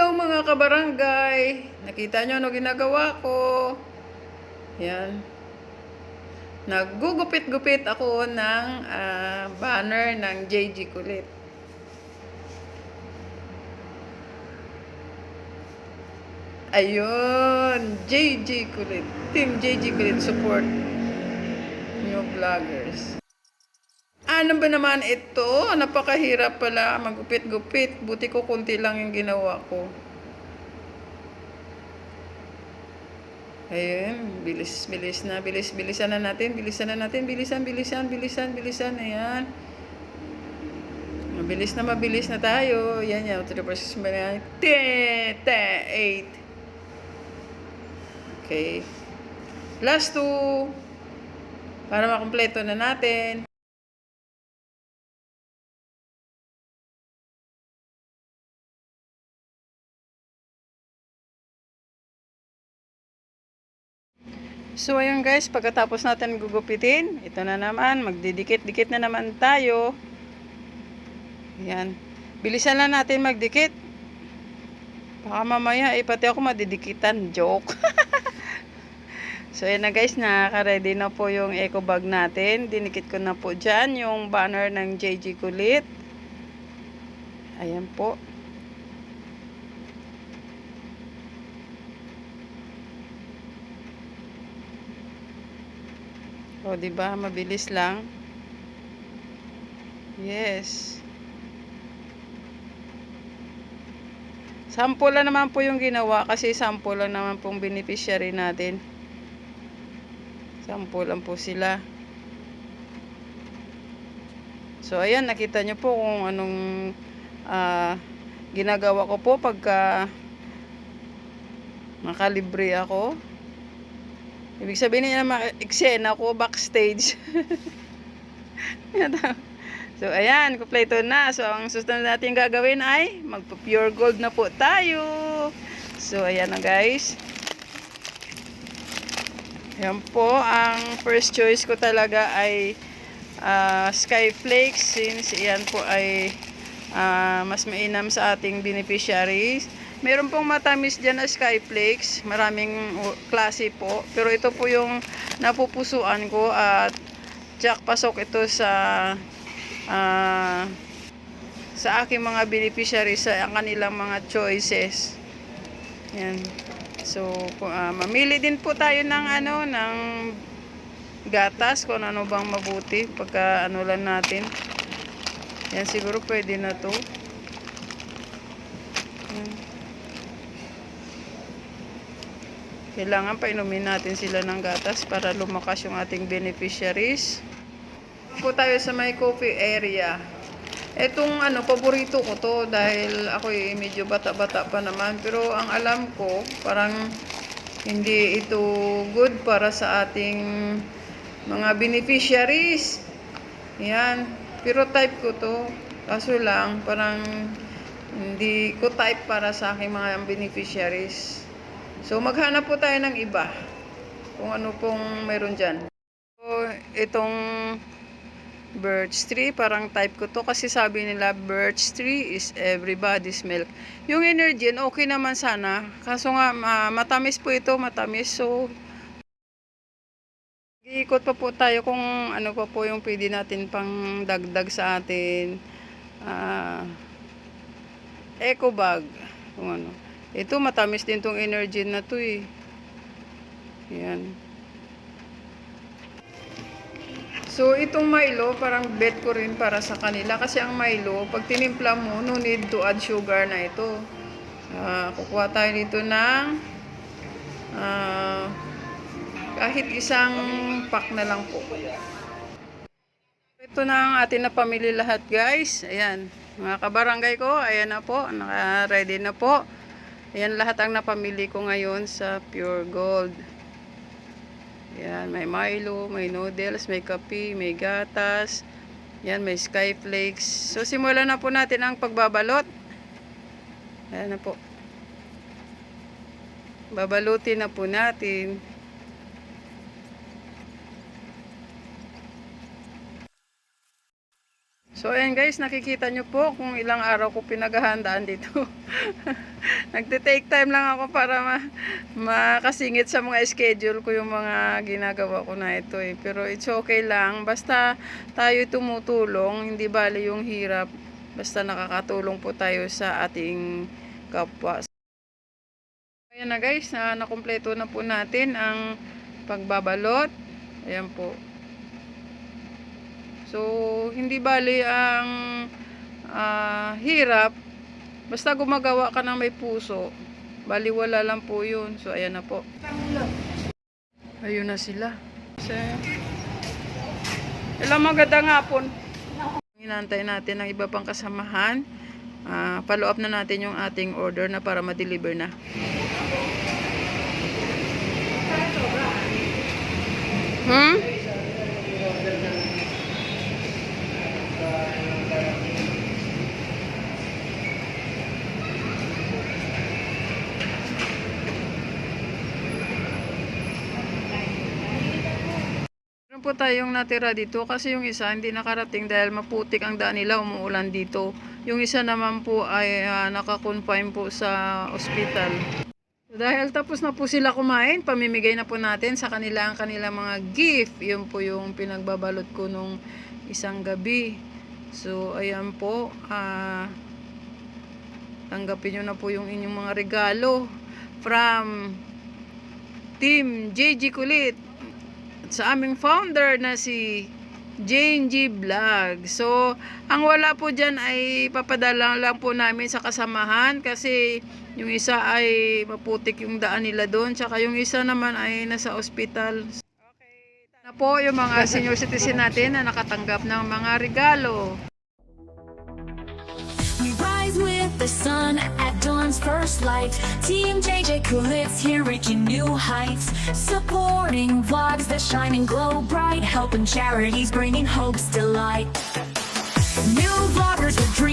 Hello mga kabarangay! Nakita nyo ano ginagawa ko? Yan. Naggugupit-gupit ako ng banner ng JG Kulit. Ayun! JG Kulit. Team JG Kulit support new vloggers. Ano ba naman ito? Napakahirap pala maggupit-gupit. Buti ko kunti lang yung ginawa ko. Ayun, bilis-bilis na, bilisan na natin, bilisan, bilisan, ayan. Mabilis na tayo. Yan yan, to the process mo na. 10, 8. Okay. Last 2. Para makumpleto na natin. So, ayun guys, pagkatapos natin gugupitin, ito na naman, magdidikit-dikit na naman tayo. Ayan. Bilisan lang natin magdikit. Baka mamaya, pati ako madidikitan. Joke. So, ayan na guys, nakaka-ready na po yung eco bag natin. Dinikit ko na po dyan yung banner ng JG Kulit. Ayan po. O, diba? Mabilis lang. Yes. Sample lang naman po yung ginawa kasi sample lang naman pong beneficiary natin. Sample lang po sila. So, ayan, nakita nyo po kung anong ginagawa ko po pagka makalibre ako. Ibig sabihin niya ma-eksena ko backstage. So, ayan, kompleto na. So, ang susunod natin gagawin ay magpa-pure gold na po tayo. So, ayan na guys. Ayan po, ang first choice ko talaga ay Skyflakes, since iyan po ay mas mainam sa ating beneficiaries. Meron pong matamis dyan na Skyflakes, maraming klase po, pero ito po yung napupusuan ko at tsak pasok ito sa aking mga beneficiaries, sa kanilang mga choices. Yan. So, mamili din po tayo ng ng gatas, kung ano bang mabuti pagka ano lang natin. Yan, siguro pwede na to. Yan. Kailangan painumin natin sila ng gatas para lumakas yung ating beneficiaries. Po tayo sa may coffee area. Etong paborito ko to dahil ako medyo bata-bata pa naman, pero ang alam ko parang hindi ito good para sa ating mga beneficiaries. Yan, pero type ko to. Kaso lang parang hindi ko type para sa aking mga beneficiaries. So, maghanap po tayo ng iba. Kung ano pong meron dyan. So, itong birch tree, parang type ko to. Kasi sabi nila, birch tree is everybody's milk. Yung energy, okay naman sana. Kaso nga, matamis po ito, matamis. So, iikot pa po tayo kung ano pa po yung pwede natin pang dagdag sa atin. Eco bag. Kung ano. Ito, matamis din tong energy na to eh. Yan. So, itong Milo, parang bet ko rin para sa kanila. Kasi ang Milo, pag tinimpla mo, no need to add sugar na ito. Kukuha tayo dito ng kahit isang pack na lang po. Ito na ang atin na pamili lahat guys. Ayan, mga kabarangay ko, ayan na po, naka-ready na po. Ayan lahat ang napamili ko ngayon sa Pure Gold. Ayan, may Milo, may noodles, may kape, may gatas. Ayan, may Skyflakes. So, simulan na po natin ang pagbabalot. Ayan na po. Babalutin na po natin. So ayan guys, nakikita nyo po kung ilang araw ko pinaghahandaan dito. Nagte-take time lang ako para makasingit sa mga schedule ko yung mga ginagawa ko na ito eh. Pero it's okay lang, basta tayo tumutulong, hindi bali yung hirap. Basta nakakatulong po tayo sa ating kapwa. Ayan na guys, nakumpleto na po natin ang pagbabalot. Ayan po. So, hindi bali ang hirap. Basta gumagawa ka ng may puso. Bali wala lang po yun. So, ayan na po. Ayun na sila. So, ilang magandang hapon. Hinantay natin ang iba pang kasamahan. Follow up na natin yung ating order na para ma-deliver na. Meron po tayong natira dito kasi yung isa hindi nakarating dahil maputik ang daan nila, umuulan dito. Yung isa naman po ay naka-confine po sa ospital. So, dahil tapos na po sila kumain, pamimigay na po natin sa kanila ang kanilang mga gift. Yun po yung pinagbabalot ko nung isang gabi. So, ayan po. Tanggapin nyo na po yung inyong mga regalo from Team JG Kulit at sa aming founder na si Jane G Vlog. So, ang wala po dyan ay papadala lang po namin sa kasamahan kasi yung isa ay maputik yung daan nila doon, tsaka yung isa naman ay nasa ospital. Okay. Na po yung mga senior citizen natin na nakatanggap ng mga regalo. We rise with the sun at dawn's first light. Team JJ Kulit's here reaching new heights. Supporting vlogs that shine and glow bright. Helping charities, bringing hope's delight. New vloggers with dreams.